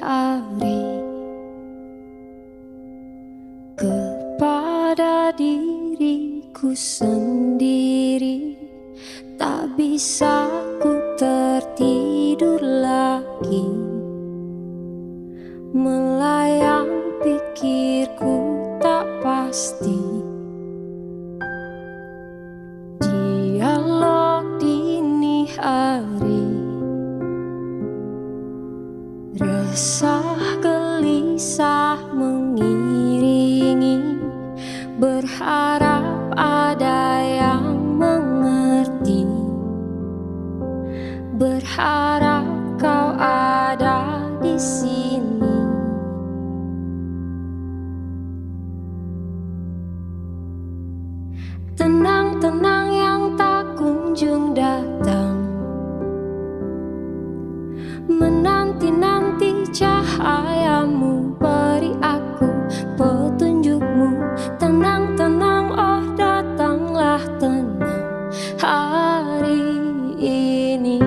hari kepada diriku sendiri. Tak bisa ku tertidur lagi, melayang pikirku tak pasti. Dialog dini hari, resah gelisah mengiringi, berharap ada yang mengerti, berharap kau ada di sini. Tenang-tenang yang tak kunjung datang, menanti-nanti cahayamu, beri aku petunjukmu. Tenang-tenang, oh datanglah tenang hari ini.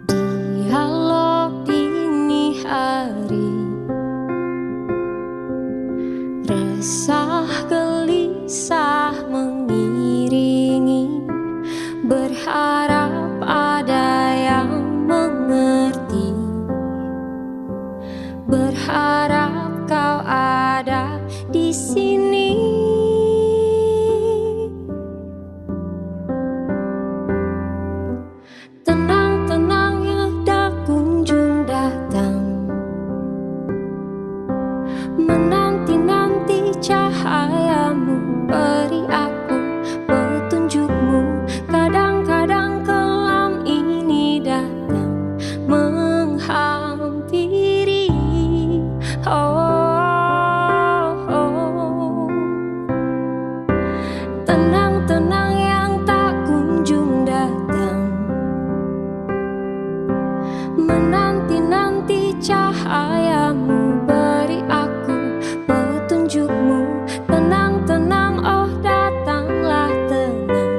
Dialog dini hari, resah gelisah mengiringi, berharap ada yang mengerti, berharap kau ada di sini. Tenang-tenang yang tak kunjung datang, menanti-nanti cahayamu, beri aku petunjukmu. Kadang-kadang kelam ini datang menghampiri. Tenang-tenang yang tak kunjung datang, menanti-nanti cahayamu, beri aku petunjukmu. Tenang-tenang, oh datanglah tenang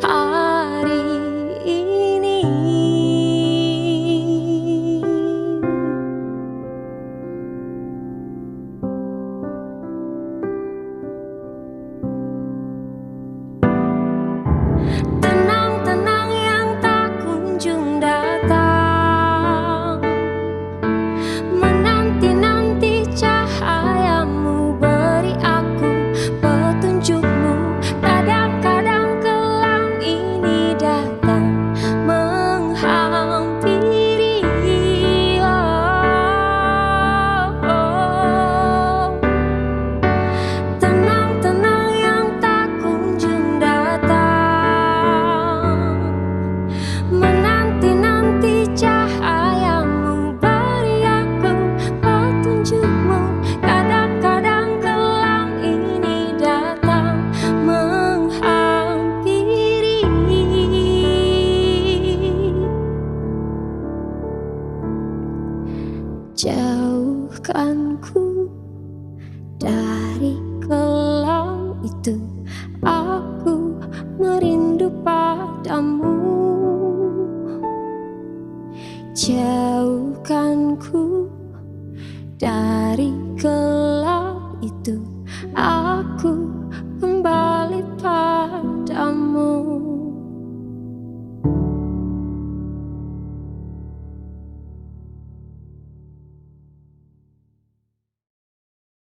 hari ini. Tenang-tenang yang tak kunjung datang, menanti-nanti cahayamu, beri aku petunjukmu. Kadang-kadang kelam ini datang menghampiri. Tenang-tenang yang tak kunjung datang, menanti-nanti cahayamu, beri aku petunjukmu. Kadang-kadang kelam ini datang menghampiri. Jauhkanku dari kelam itu, aku merindu padamu. Jauhkanku dari gelap itu, aku kembali padamu.